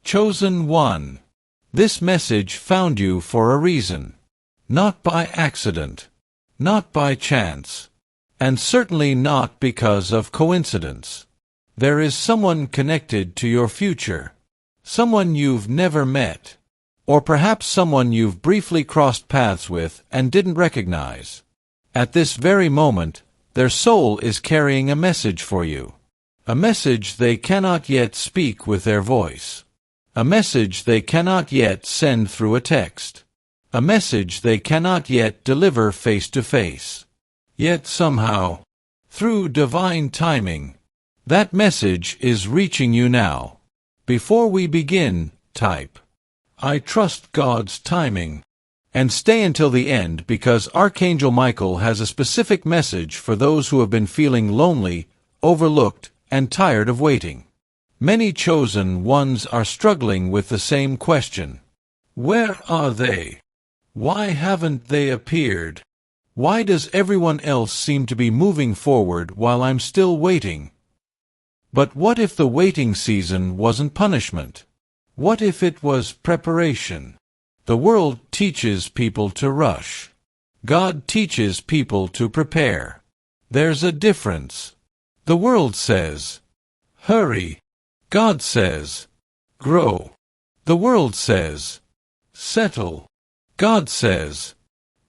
Chosen one. This message found you for a reason. Not by accident. Not by chance. And certainly not because of coincidence. There is someone connected to your future. Someone you've never met. Or perhaps someone you've briefly crossed paths with and didn't recognize. At this very moment, their soul is carrying a message for you. A message they cannot yet speak with their voice. A message they cannot yet send through a text. A message they cannot yet deliver face to face. Yet somehow, through divine timing, that message is reaching you now. Before we begin, type, "I trust God's timing," and stay until the end because Archangel Michael has a specific message for those who have been feeling lonely, overlooked, and tired of waiting. Many chosen ones are struggling with the same question. Where are they? Why haven't they appeared? Why does everyone else seem to be moving forward while I'm still waiting? But what if the waiting season wasn't punishment? What if it was preparation? The world teaches people to rush. God teaches people to prepare. There's a difference. The world says, hurry. God says, grow. The world says, settle. God says,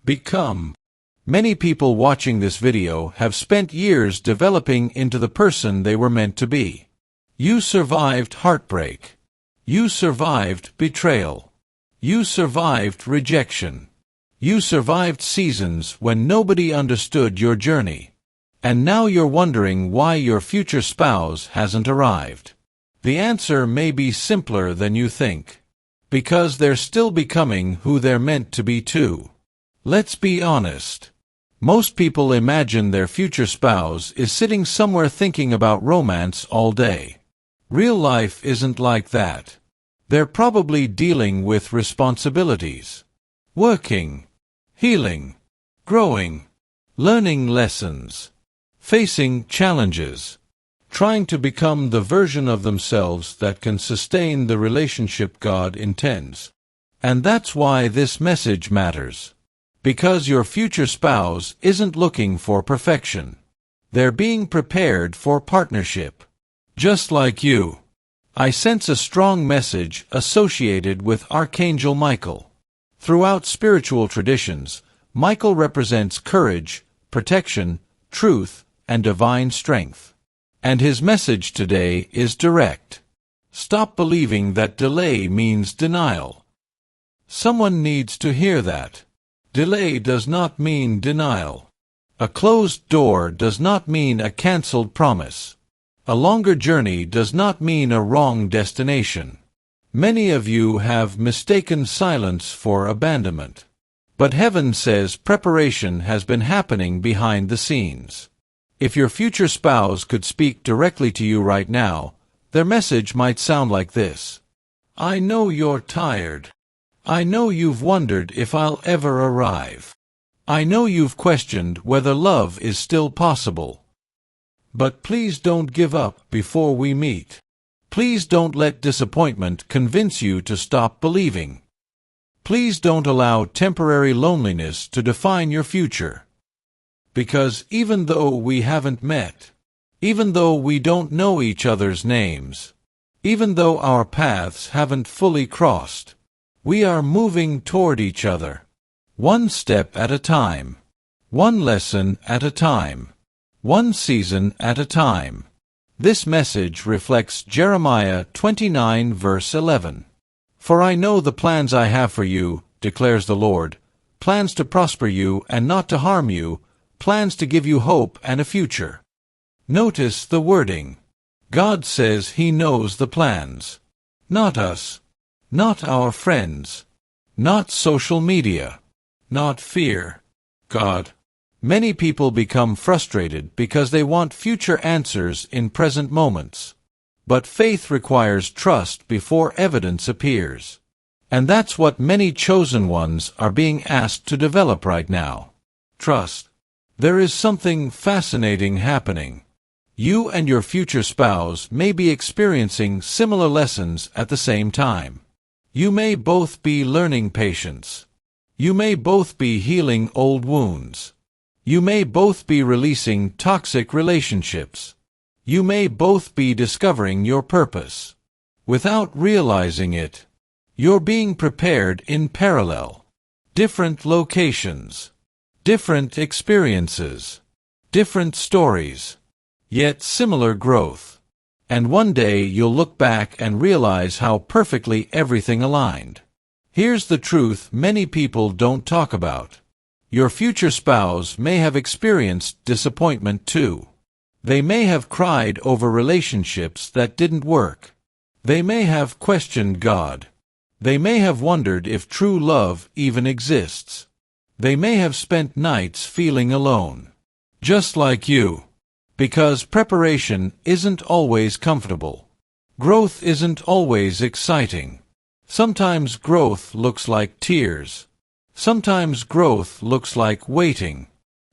become. Many people watching this video have spent years developing into the person they were meant to be. You survived heartbreak. You survived betrayal. You survived rejection. You survived seasons when nobody understood your journey. And now you're wondering why your future spouse hasn't arrived. The answer may be simpler than you think. Because they're still becoming who they're meant to be too. Let's be honest. Most people imagine their future spouse is sitting somewhere thinking about romance all day. Real life isn't like that. They're probably dealing with responsibilities. Working. Healing. Growing. Learning lessons. Facing challenges. Trying to become the version of themselves that can sustain the relationship God intends. And that's why this message matters. Because your future spouse isn't looking for perfection. They're being prepared for partnership. Just like you. I sense a strong message associated with Archangel Michael. Throughout spiritual traditions, Michael represents courage, protection, truth, and divine strength. And his message today is direct. Stop believing that delay means denial. Someone needs to hear that. Delay does not mean denial. A closed door does not mean a cancelled promise. A longer journey does not mean a wrong destination. Many of you have mistaken silence for abandonment. But heaven says preparation has been happening behind the scenes. If your future spouse could speak directly to you right now, their message might sound like this. I know you're tired. I know you've wondered if I'll ever arrive. I know you've questioned whether love is still possible. But please don't give up before we meet. Please don't let disappointment convince you to stop believing. Please don't allow temporary loneliness to define your future. Because even though we haven't met, even though we don't know each other's names, even though our paths haven't fully crossed, we are moving toward each other. One step at a time. One lesson at a time. One season at a time. This message reflects Jeremiah 29 verse 11. For I know the plans I have for you, declares the Lord, plans to prosper you and not to harm you, plans to give you hope and a future. Notice the wording. God says He knows the plans. Not us. Not our friends. Not social media. Not fear. God. Many people become frustrated because they want future answers in present moments. But faith requires trust before evidence appears. And that's what many chosen ones are being asked to develop right now. Trust. There is something fascinating happening. You and your future spouse may be experiencing similar lessons at the same time. You may both be learning patience. You may both be healing old wounds. You may both be releasing toxic relationships. You may both be discovering your purpose. Without realizing it, you're being prepared in parallel. Different locations, different experiences, different stories, yet similar growth. And one day you'll look back and realize how perfectly everything aligned. Here's the truth many people don't talk about. Your future spouse may have experienced disappointment too. They may have cried over relationships that didn't work. They may have questioned God. They may have wondered if true love even exists. They may have spent nights feeling alone. Just like you. Because preparation isn't always comfortable. Growth isn't always exciting. Sometimes growth looks like tears. Sometimes growth looks like waiting.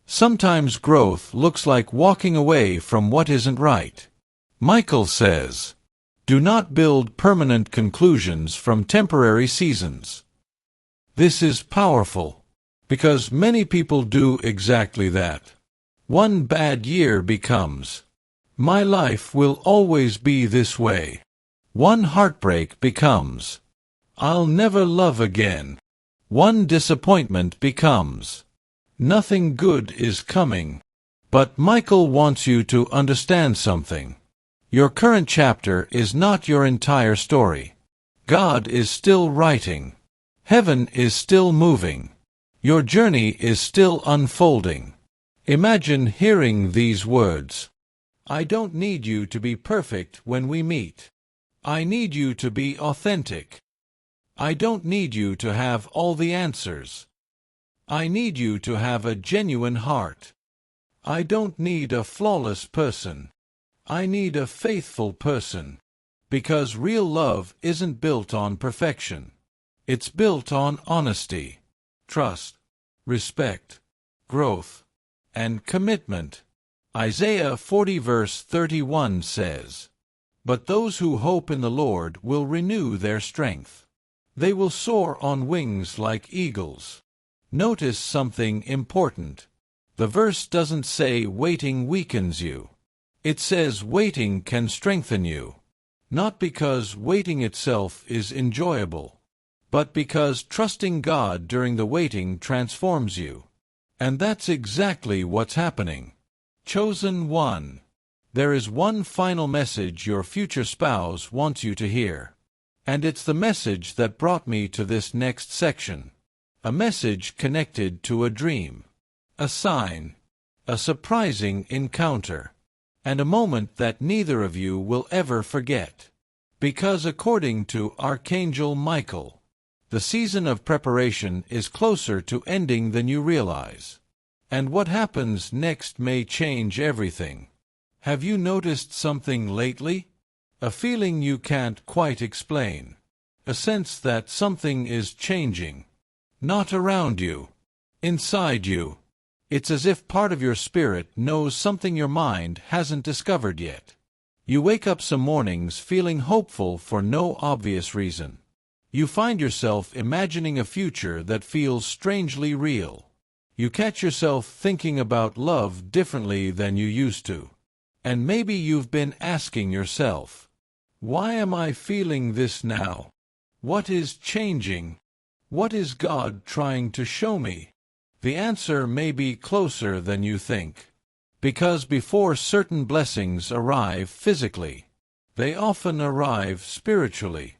Sometimes growth looks like walking away from what isn't right. Michael says, "Do not build permanent conclusions from temporary seasons." This is powerful, because many people do exactly that. One bad year becomes, "My life will always be this way." One heartbreak becomes, "I'll never love again." One disappointment becomes, "Nothing good is coming." But Michael wants you to understand something. Your current chapter is not your entire story. God is still writing. Heaven is still moving. Your journey is still unfolding. Imagine hearing these words. "I don't need you to be perfect when we meet. I need you to be authentic. I don't need you to have all the answers. I need you to have a genuine heart. I don't need a flawless person. I need a faithful person." Because real love isn't built on perfection. It's built on honesty, trust, respect, growth, and commitment. Isaiah 40 verse 31 says, "But those who hope in the Lord will renew their strength. They will soar on wings like eagles." Notice something important. The verse doesn't say waiting weakens you. It says waiting can strengthen you. Not because waiting itself is enjoyable, but because trusting God during the waiting transforms you. And that's exactly what's happening. Chosen one. There is one final message your future spouse wants you to hear. And it's the message that brought me to this next section. A message connected to a dream. A sign. A surprising encounter. And a moment that neither of you will ever forget. Because according to Archangel Michael, the season of preparation is closer to ending than you realize. And what happens next may change everything. Have you noticed something lately? A feeling you can't quite explain. A sense that something is changing. Not around you. Inside you. It's as if part of your spirit knows something your mind hasn't discovered yet. You wake up some mornings feeling hopeful for no obvious reason. You find yourself imagining a future that feels strangely real. You catch yourself thinking about love differently than you used to. And maybe you've been asking yourself, why am I feeling this now? What is changing? What is God trying to show me? The answer may be closer than you think. Because before certain blessings arrive physically, they often arrive spiritually.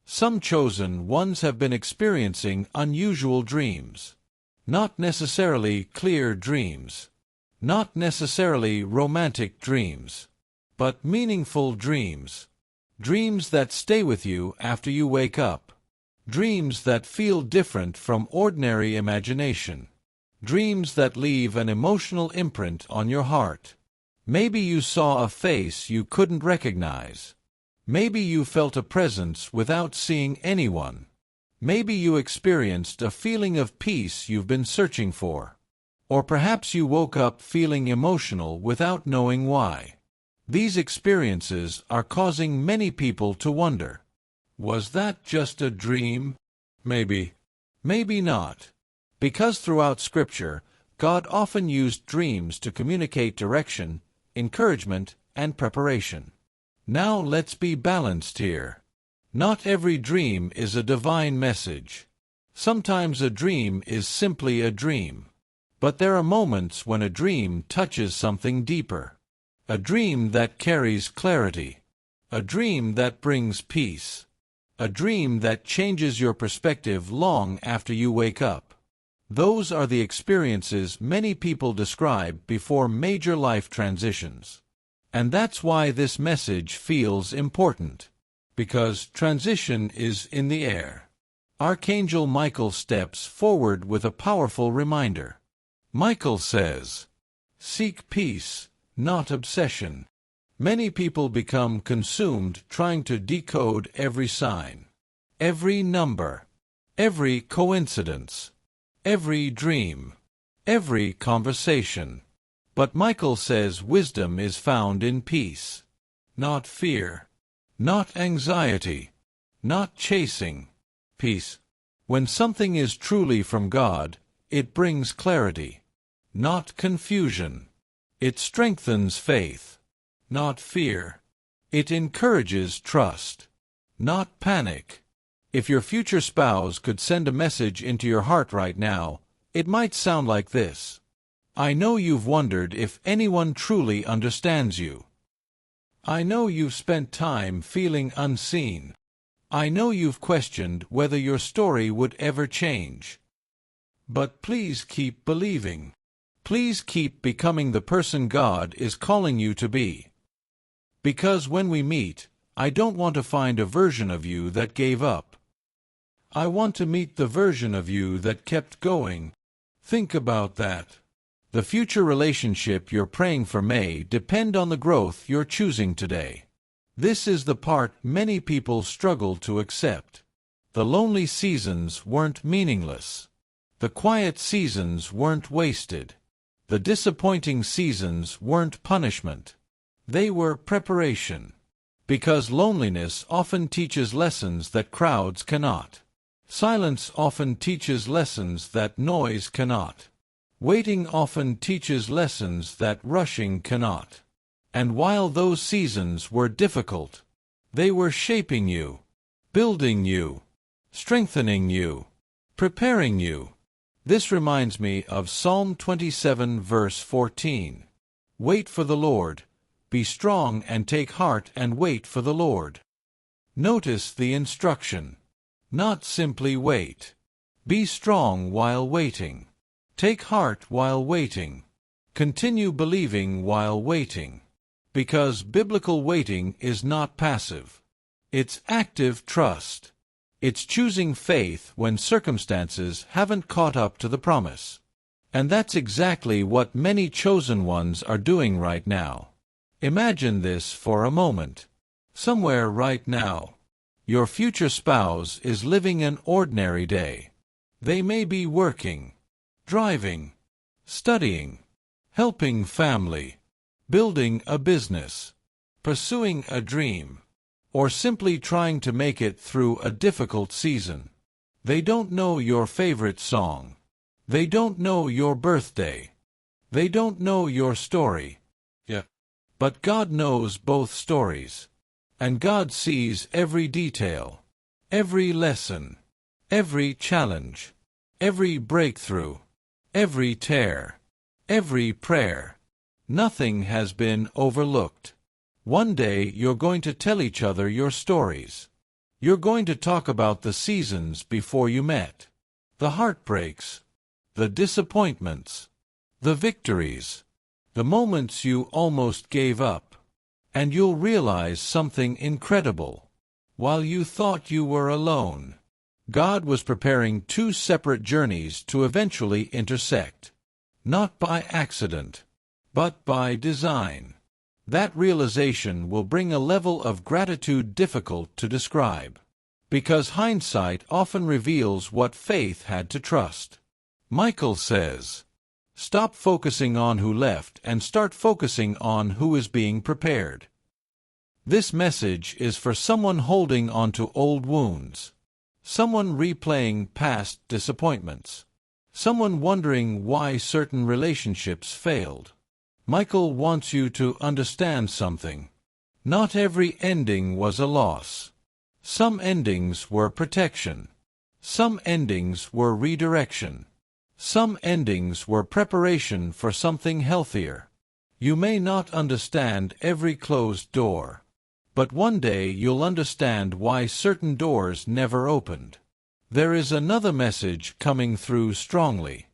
Some chosen ones have been experiencing unusual dreams. Not necessarily clear dreams. Not necessarily romantic dreams. But meaningful dreams. Dreams that stay with you after you wake up. Dreams that feel different from ordinary imagination. Dreams that leave an emotional imprint on your heart. Maybe you saw a face you couldn't recognize. Maybe you felt a presence without seeing anyone. Maybe you experienced a feeling of peace you've been searching for. Or perhaps you woke up feeling emotional without knowing why. These experiences are causing many people to wonder, was that just a dream? Maybe. Maybe not. Because throughout Scripture, God often used dreams to communicate direction, encouragement, and preparation. Now let's be balanced here. Not every dream is a divine message. Sometimes a dream is simply a dream. But there are moments when a dream touches something deeper. A dream that carries clarity. A dream that brings peace. A dream that changes your perspective long after you wake up. Those are the experiences many people describe before major life transitions. And that's why this message feels important. Because transition is in the air. Archangel Michael steps forward with a powerful reminder. Michael says, "Seek peace, not obsession." Many people become consumed trying to decode every sign, every number, every coincidence, every dream, every conversation. But Michael says wisdom is found in peace, not fear, not anxiety, not chasing. Peace. When something is truly from God, it brings clarity, not confusion. It strengthens faith, not fear. It encourages trust, not panic. If your future spouse could send a message into your heart right now, it might sound like this. I know you've wondered if anyone truly understands you. I know you've spent time feeling unseen. I know you've questioned whether your story would ever change. But please keep believing. Please keep becoming the person God is calling you to be. Because when we meet, I don't want to find a version of you that gave up. I want to meet the version of you that kept going. Think about that. The future relationship you're praying for may depend on the growth you're choosing today. This is the part many people struggle to accept. The lonely seasons weren't meaningless. The quiet seasons weren't wasted. The disappointing seasons weren't punishment. They were preparation. Because loneliness often teaches lessons that crowds cannot. Silence often teaches lessons that noise cannot. Waiting often teaches lessons that rushing cannot. And while those seasons were difficult, they were shaping you, building you, strengthening you, preparing you. This reminds me of Psalm 27 verse 14. Wait for the Lord. Be strong and take heart and wait for the Lord. Notice the instruction. Not simply wait. Be strong while waiting. Take heart while waiting. Continue believing while waiting. Because biblical waiting is not passive. It's active trust. It's choosing faith when circumstances haven't caught up to the promise. And that's exactly what many chosen ones are doing right now. Imagine this for a moment. Somewhere right now, your future spouse is living an ordinary day. They may be working, driving, studying, helping family, building a business, pursuing a dream, or simply trying to make it through a difficult season. They don't know your favorite song. They don't know your birthday. They don't know your story. Yeah. But God knows both stories. And God sees every detail, every lesson, every challenge, every breakthrough, every tear, every prayer. Nothing has been overlooked. One day you're going to tell each other your stories. You're going to talk about the seasons before you met, the heartbreaks, the disappointments, the victories, the moments you almost gave up. And you'll realize something incredible. While you thought you were alone, God was preparing two separate journeys to eventually intersect. Not by accident, but by design. That realization will bring a level of gratitude difficult to describe. Because hindsight often reveals what faith had to trust. Michael says, Stop focusing on who left and start focusing on who is being prepared. This message is for someone holding onto old wounds, someone replaying past disappointments, someone wondering why certain relationships failed. Michael wants you to understand something. Not every ending was a loss. Some endings were protection. Some endings were redirection. Some endings were preparation for something healthier. You may not understand every closed door, but one day you'll understand why certain doors never opened. There is another message coming through strongly.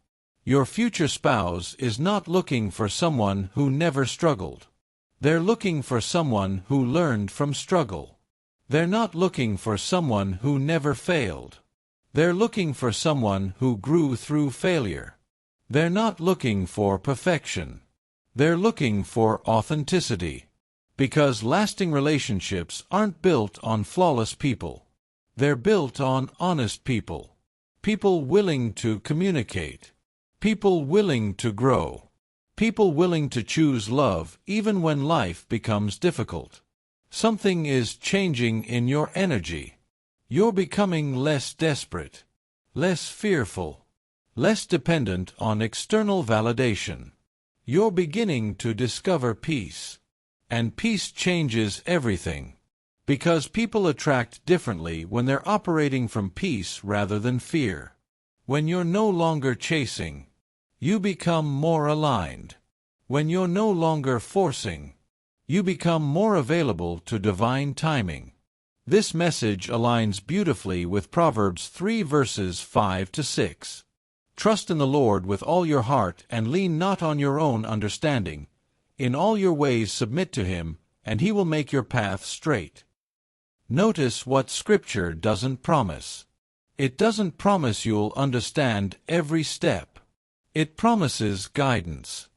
Your future spouse is not looking for someone who never struggled. They're looking for someone who learned from struggle. They're not looking for someone who never failed. They're looking for someone who grew through failure. They're not looking for perfection. They're looking for authenticity. Because lasting relationships aren't built on flawless people. They're built on honest people. People willing to communicate. People willing to grow. People willing to choose love even when life becomes difficult. Something is changing in your energy. You're becoming less desperate, less fearful, less dependent on external validation. You're beginning to discover peace. And peace changes everything. Because people attract differently when they're operating from peace rather than fear. When you're no longer chasing, you become more aligned. When you're no longer forcing, you become more available to divine timing. This message aligns beautifully with Proverbs 3 verses 5 to 6. Trust in the Lord with all your heart and lean not on your own understanding. In all your ways submit to Him, and He will make your path straight. Notice what Scripture doesn't promise. It doesn't promise you'll understand every step. It promises guidance.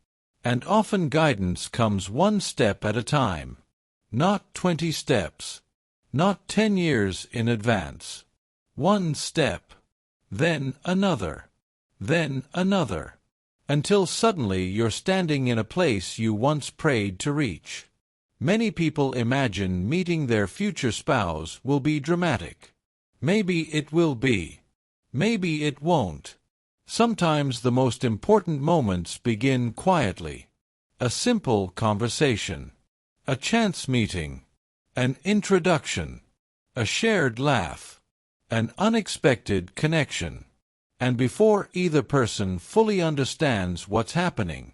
And often guidance comes one step at a time. Not 20 steps. Not 10 years in advance. One step. Then another. Then another. Until suddenly you're standing in a place you once prayed to reach. Many people imagine meeting their future spouse will be dramatic. Maybe it will be. Maybe it won't. Sometimes the most important moments begin quietly. A simple conversation. A chance meeting. An introduction. A shared laugh. An unexpected connection. And before either person fully understands what's happening,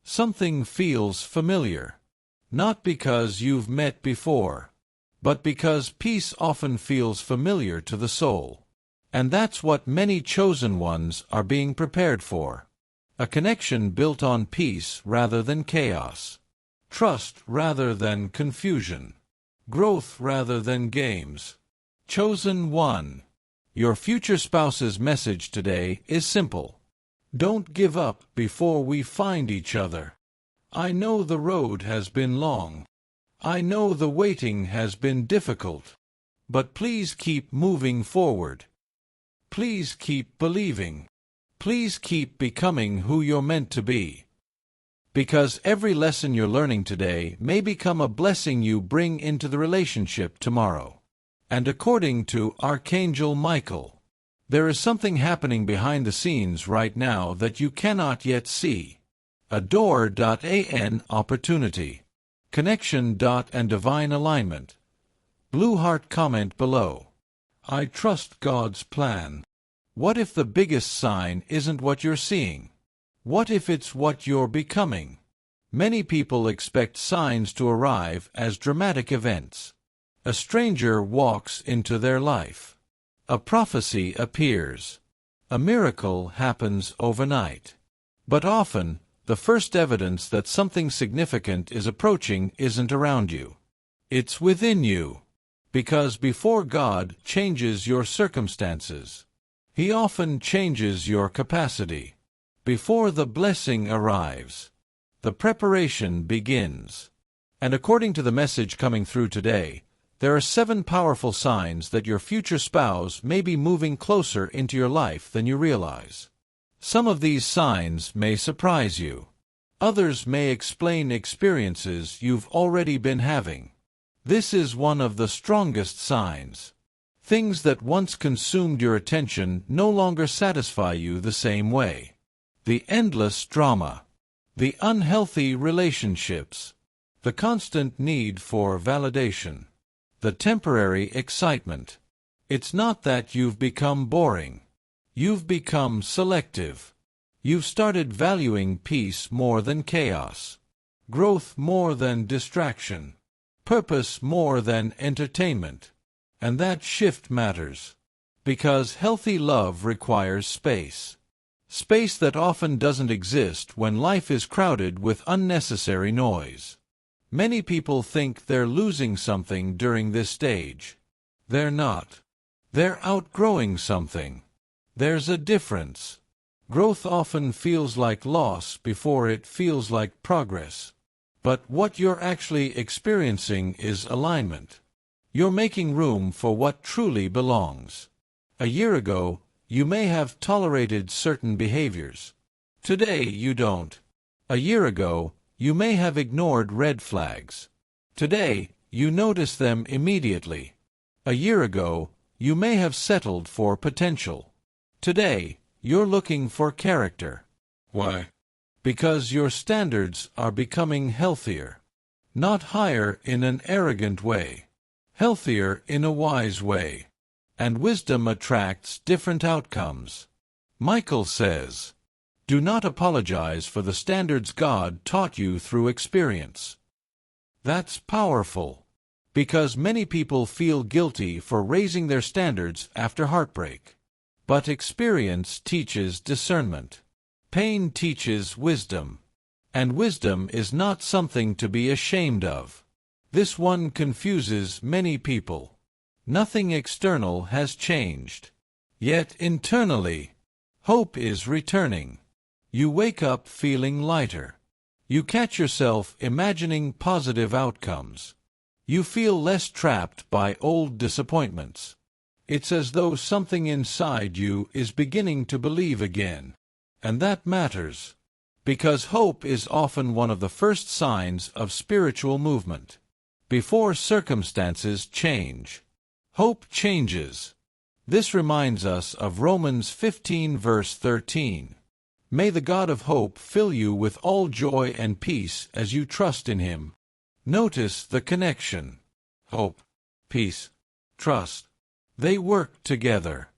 something feels familiar. Not because you've met before, but because peace often feels familiar to the soul. And that's what many chosen ones are being prepared for. A connection built on peace rather than chaos. Trust rather than confusion. Growth rather than games. Chosen one. Your future spouse's message today is simple. Don't give up before we find each other. I know the road has been long. I know the waiting has been difficult. But please keep moving forward. Please keep believing. Please keep becoming who you're meant to be. Because every lesson you're learning today may become a blessing you bring into the relationship tomorrow. And according to Archangel Michael, there is something happening behind the scenes right now that you cannot yet see. A door.an opportunity. Connection. And divine alignment. Blue heart comment below. I trust God's plan. What if the biggest sign isn't what you're seeing? What if it's what you're becoming? Many people expect signs to arrive as dramatic events. A stranger walks into their life. A prophecy appears. A miracle happens overnight. But often, the first evidence that something significant is approaching isn't around you. It's within you. Because before God changes your circumstances, He often changes your capacity. Before the blessing arrives, the preparation begins. And according to the message coming through today, there are 7 powerful signs that your future spouse may be moving closer into your life than you realize. Some of these signs may surprise you. Others may explain experiences you've already been having. This is one of the strongest signs. Things that once consumed your attention no longer satisfy you the same way. The endless drama. The unhealthy relationships. The constant need for validation. The temporary excitement. It's not that you've become boring. You've become selective. You've started valuing peace more than chaos. Growth more than distraction. Purpose more than entertainment. And that shift matters. Because healthy love requires space. Space that often doesn't exist when life is crowded with unnecessary noise. Many people think they're losing something during this stage. They're not. They're outgrowing something. There's a difference. Growth often feels like loss before it feels like progress. But what you're actually experiencing is alignment. You're making room for what truly belongs. A year ago, you may have tolerated certain behaviors. Today you don't. A year ago, you may have ignored red flags. Today, you notice them immediately. A year ago, you may have settled for potential. Today, you're looking for character. Why? Because your standards are becoming healthier. Not higher in an arrogant way. Healthier in a wise way. And wisdom attracts different outcomes. Michael says, "Do not apologize for the standards God taught you through experience." That's powerful. Because many people feel guilty for raising their standards after heartbreak. But experience teaches discernment. Pain teaches wisdom. And wisdom is not something to be ashamed of. This one confuses many people. Nothing external has changed. Yet internally, hope is returning. You wake up feeling lighter. You catch yourself imagining positive outcomes. You feel less trapped by old disappointments. It's as though something inside you is beginning to believe again. And that matters. Because hope is often one of the first signs of spiritual movement. Before circumstances change, hope changes. This reminds us of Romans 15 verse 13. May the God of hope fill you with all joy and peace as you trust in Him. Notice the connection. Hope, peace, trust. They work together.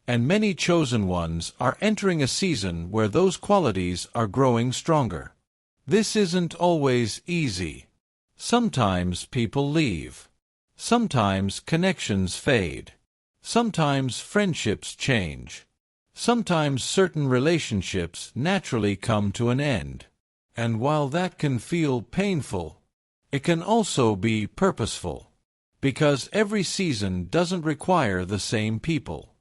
And many chosen ones are entering a season where those qualities are growing stronger. This isn't always easy. Sometimes people leave. Sometimes connections fade. Sometimes friendships change. Sometimes certain relationships naturally come to an end. And while that can feel painful, it can also be purposeful. Because every season doesn't require the same people.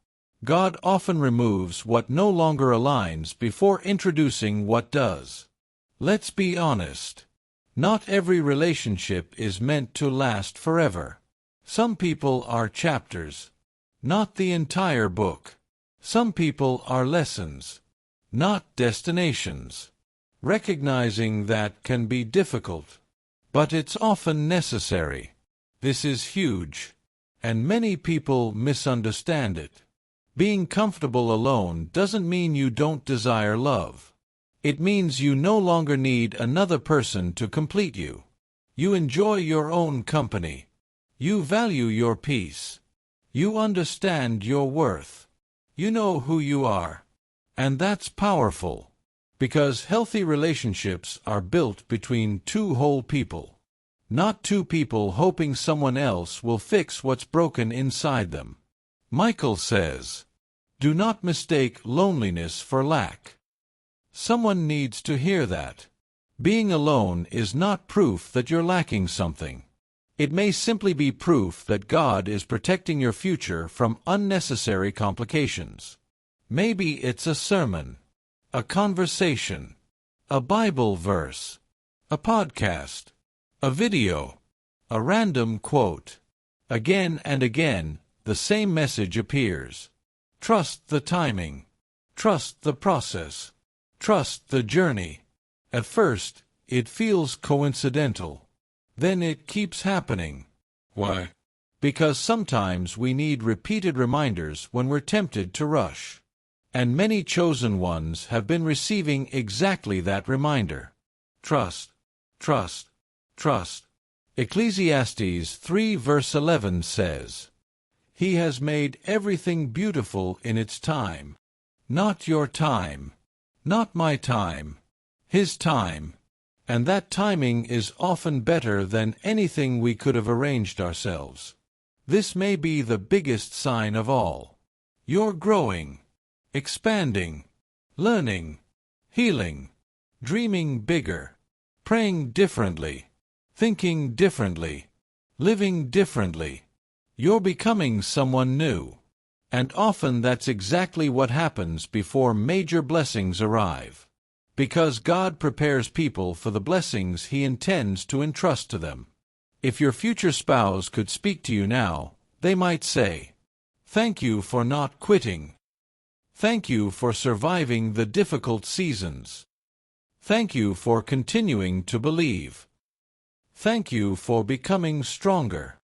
God often removes what no longer aligns before introducing what does. Let's be honest. Not every relationship is meant to last forever. Some people are chapters, not the entire book. Some people are lessons, not destinations. Recognizing that can be difficult, but it's often necessary. This is huge, and many people misunderstand it. Being comfortable alone doesn't mean you don't desire love. It means you no longer need another person to complete you. You enjoy your own company. You value your peace. You understand your worth. You know who you are. And that's powerful. Because healthy relationships are built between two whole people. Not two people hoping someone else will fix what's broken inside them. Michael says, "Do not mistake loneliness for lack." Someone needs to hear that. Being alone is not proof that you're lacking something. It may simply be proof that God is protecting your future from unnecessary complications. Maybe it's a sermon, a conversation, a Bible verse, a podcast, a video, a random quote. Again and again, the same message appears. Trust the timing. Trust the process. Trust the journey. At first, it feels coincidental. Then it keeps happening. Why? Because sometimes we need repeated reminders when we're tempted to rush. And many chosen ones have been receiving exactly that reminder. Trust, trust, trust. Ecclesiastes 3 verse 11 says, "He has made everything beautiful in its time." Not your time. Not my time. His time. And that timing is often better than anything we could have arranged ourselves. This may be the biggest sign of all. You're growing, expanding, learning, healing, dreaming bigger, praying differently, thinking differently, living differently. You're becoming someone new. And often that's exactly what happens before major blessings arrive. Because God prepares people for the blessings He intends to entrust to them. If your future spouse could speak to you now, they might say, "Thank you for not quitting. Thank you for surviving the difficult seasons. Thank you for continuing to believe. Thank you for becoming stronger."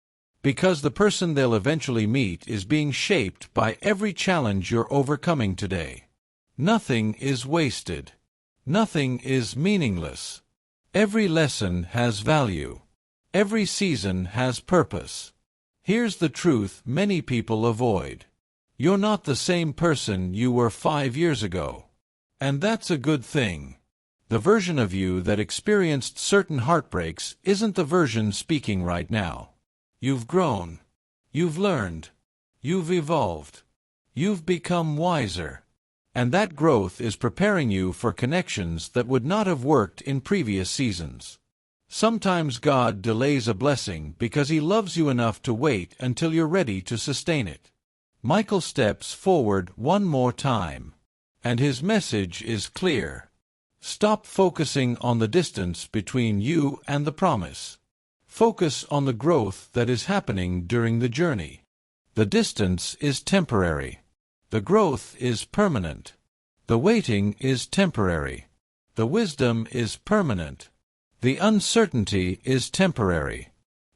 Because the person they'll eventually meet is being shaped by every challenge you're overcoming today. Nothing is wasted. Nothing is meaningless. Every lesson has value. Every season has purpose. Here's the truth many people avoid. You're not the same person you were 5 years ago. And that's a good thing. The version of you that experienced certain heartbreaks isn't the version speaking right now. You've grown. You've learned. You've evolved. You've become wiser. And that growth is preparing you for connections that would not have worked in previous seasons. Sometimes God delays a blessing because He loves you enough to wait until you're ready to sustain it. Michael steps forward one more time. And his message is clear. Stop focusing on the distance between you and the promise. Focus on the growth that is happening during the journey. The distance is temporary. The growth is permanent. The waiting is temporary. The wisdom is permanent. The uncertainty is temporary.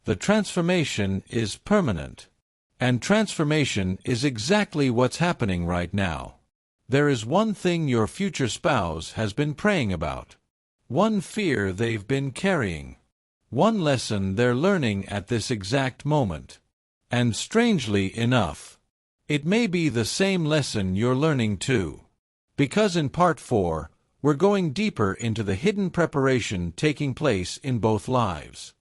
The transformation is permanent. And transformation is exactly what's happening right now. There is one thing your future spouse has been praying about. One fear they've been carrying. One lesson they're learning at this exact moment. And strangely enough, it may be the same lesson you're learning too. Because in Part 4, we're going deeper into the hidden preparation taking place in both lives.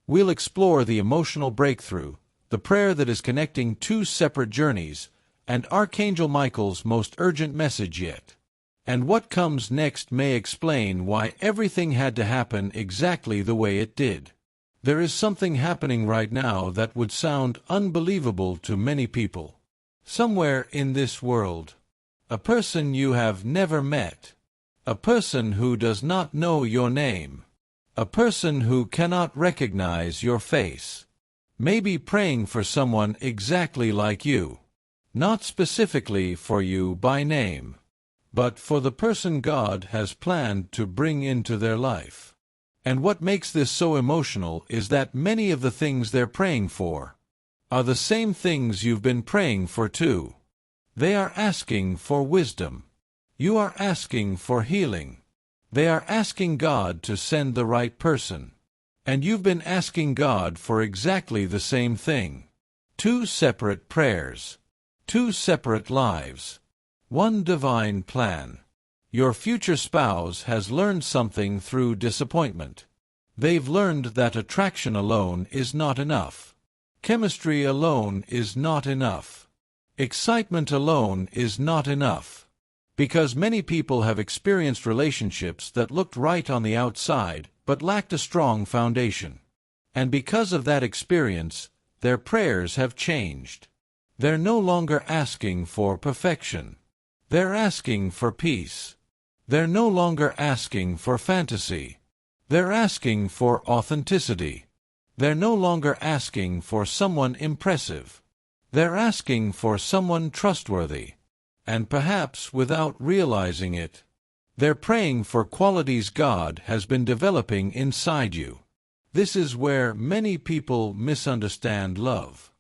We'll explore the emotional breakthrough, the prayer that is connecting two separate journeys, and Archangel Michael's most urgent message yet. And what comes next may explain why everything had to happen exactly the way it did. There is something happening right now that would sound unbelievable to many people. Somewhere in this world, a person you have never met, a person who does not know your name, a person who cannot recognize your face, may be praying for someone exactly like you, not specifically for you by name, but for the person God has planned to bring into their life. And what makes this so emotional is that many of the things they're praying for are the same things you've been praying for too. They are asking for wisdom. You are asking for healing. They are asking God to send the right person. And you've been asking God for exactly the same thing. Two separate prayers. Two separate lives. One divine plan. Your future spouse has learned something through disappointment. They've learned that attraction alone is not enough. Chemistry alone is not enough. Excitement alone is not enough. Because many people have experienced relationships that looked right on the outside, but lacked a strong foundation. And because of that experience, their prayers have changed. They're no longer asking for perfection. They're asking for peace. They're no longer asking for fantasy. They're asking for authenticity. They're no longer asking for someone impressive. They're asking for someone trustworthy. And perhaps without realizing it, they're praying for qualities God has been developing inside you. This is where many people misunderstand love.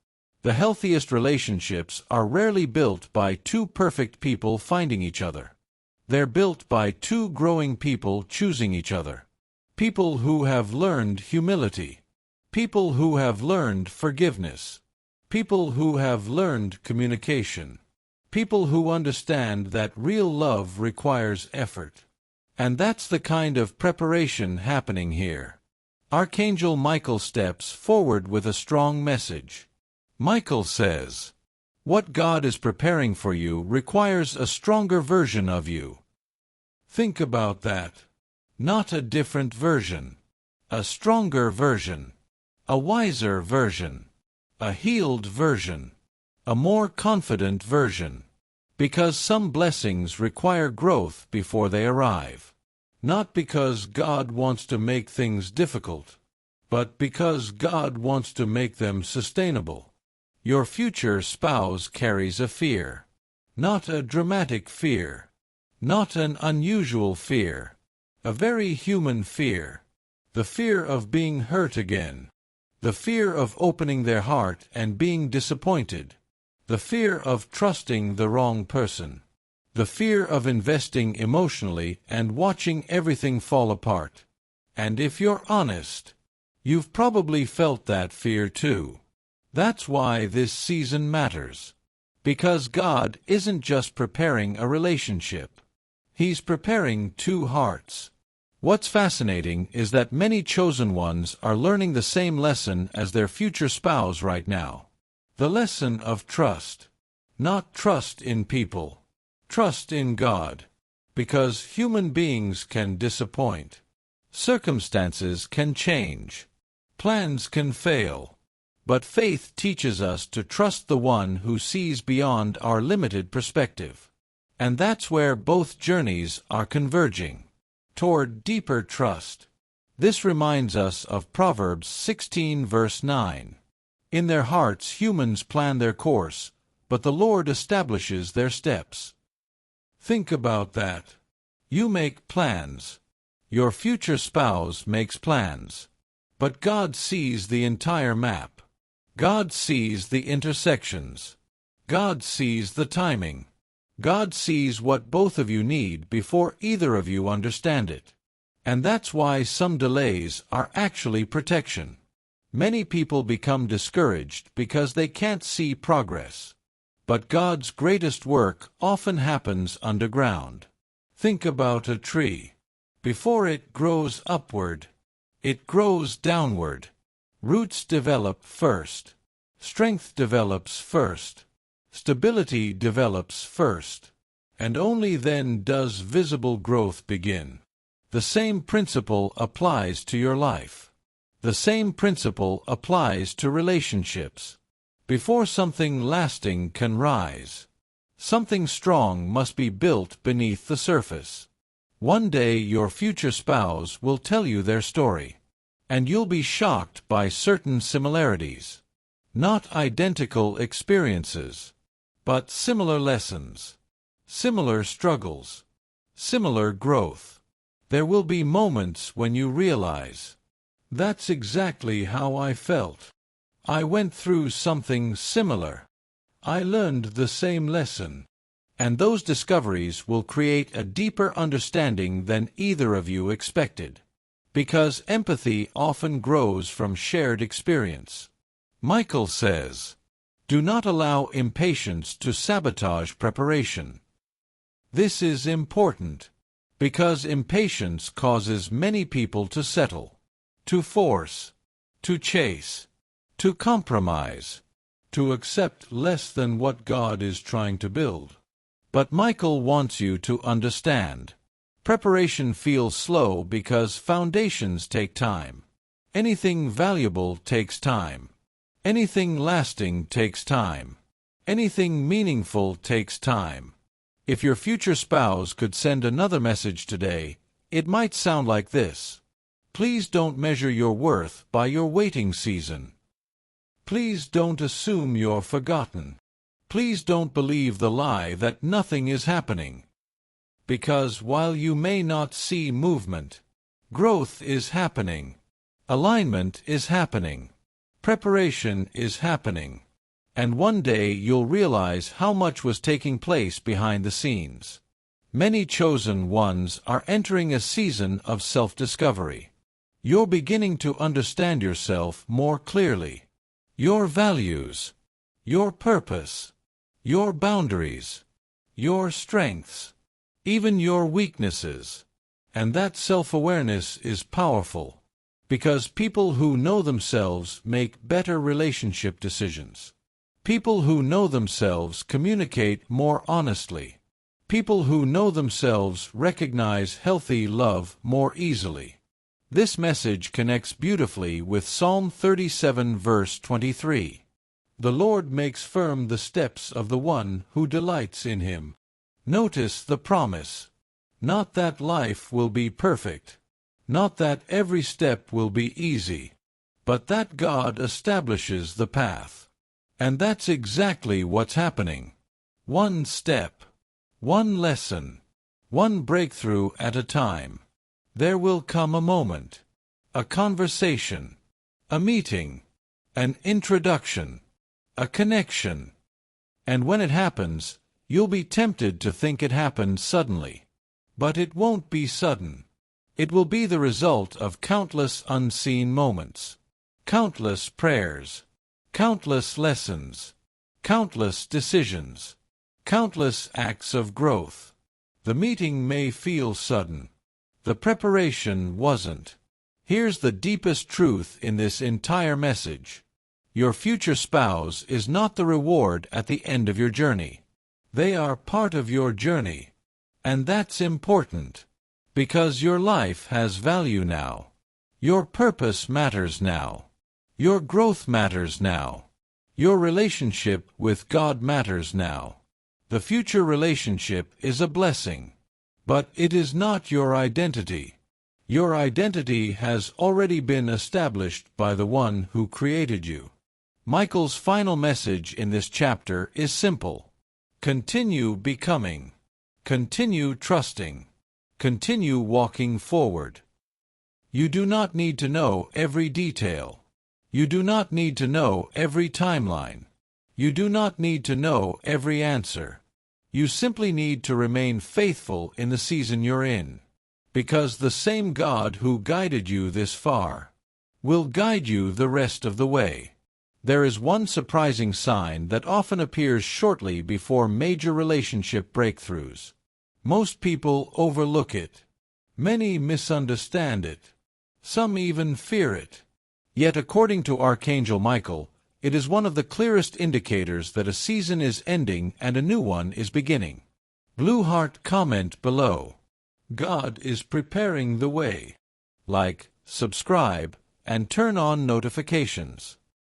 The healthiest relationships are rarely built by two perfect people finding each other. They're built by two growing people choosing each other. People who have learned humility. People who have learned forgiveness. People who have learned communication. People who understand that real love requires effort. And that's the kind of preparation happening here. Archangel Michael steps forward with a strong message. Michael says, "What God is preparing for you requires a stronger version of you." Think about that. Not a different version. A stronger version. A wiser version. A healed version. A more confident version. Because some blessings require growth before they arrive. Not because God wants to make things difficult, but because God wants to make them sustainable. Your future spouse carries a fear. Not a dramatic fear. Not an unusual fear. A very human fear. The fear of being hurt again. The fear of opening their heart and being disappointed. The fear of trusting the wrong person. The fear of investing emotionally and watching everything fall apart. And if you're honest, you've probably felt that fear too. That's why this season matters. Because God isn't just preparing a relationship. He's preparing two hearts. What's fascinating is that many chosen ones are learning the same lesson as their future spouse right now. The lesson of trust. Not trust in people. Trust in God. Because human beings can disappoint. Circumstances can change. Plans can fail. But faith teaches us to trust the one who sees beyond our limited perspective. And that's where both journeys are converging. Toward deeper trust. This reminds us of Proverbs 16 verse 9. In their hearts humans plan their course, but the Lord establishes their steps. Think about that. You make plans. Your future spouse makes plans. But God sees the entire map. God sees the intersections. God sees the timing. God sees what both of you need before either of you understand it. And that's why some delays are actually protection. Many people become discouraged because they can't see progress. But God's greatest work often happens underground. Think about a tree. Before it grows upward, it grows downward. Roots develop first. Strength develops first. Stability develops first. And only then does visible growth begin. The same principle applies to your life. The same principle applies to relationships. Before something lasting can rise, something strong must be built beneath the surface. One day your future spouse will tell you their story. And you'll be shocked by certain similarities. Not identical experiences, but similar lessons, similar struggles, similar growth. There will be moments when you realize, that's exactly how I felt. I went through something similar. I learned the same lesson. And those discoveries will create a deeper understanding than either of you expected. Because empathy often grows from shared experience. Michael says, "Do not allow impatience to sabotage preparation." This is important, because impatience causes many people to settle, to force, to chase, to compromise, to accept less than what God is trying to build. But Michael wants you to understand. Preparation feels slow because foundations take time. Anything valuable takes time. Anything lasting takes time. Anything meaningful takes time. If your future spouse could send another message today, it might sound like this. Please don't measure your worth by your waiting season. Please don't assume you're forgotten. Please don't believe the lie that nothing is happening. Because while you may not see movement, growth is happening. Alignment is happening. Preparation is happening. And one day you'll realize how much was taking place behind the scenes. Many chosen ones are entering a season of self-discovery. You're beginning to understand yourself more clearly. Your values, your purpose, your boundaries, your strengths, even your weaknesses. And that self-awareness is powerful, because people who know themselves make better relationship decisions. People who know themselves communicate more honestly. People who know themselves recognize healthy love more easily. This message connects beautifully with Psalm 37 verse 23. The Lord makes firm the steps of the one who delights in him. Notice the promise. Not that life will be perfect. Not that every step will be easy. But that God establishes the path. And that's exactly what's happening. One step, one lesson, one breakthrough at a time. There will come a moment, a conversation, a meeting, an introduction, a connection. And when it happens, you'll be tempted to think it happened suddenly. But it won't be sudden. It will be the result of countless unseen moments, countless prayers, countless lessons, countless decisions, countless acts of growth. The meeting may feel sudden. The preparation wasn't. Here's the deepest truth in this entire message. Your future spouse is not the reward at the end of your journey. They are part of your journey. And that's important. Because your life has value now. Your purpose matters now. Your growth matters now. Your relationship with God matters now. The future relationship is a blessing. But it is not your identity. Your identity has already been established by the one who created you. Michael's final message in this chapter is simple. Continue becoming. Continue trusting. Continue walking forward. You do not need to know every detail. You do not need to know every timeline. You do not need to know every answer. You simply need to remain faithful in the season you're in. Because the same God who guided you this far will guide you the rest of the way. There is one surprising sign that often appears shortly before major relationship breakthroughs. Most people overlook it. Many misunderstand it. Some even fear it. Yet according to Archangel Michael, it is one of the clearest indicators that a season is ending and a new one is beginning. Blue Heart comment below. God is preparing the way. Like, subscribe, and turn on notifications.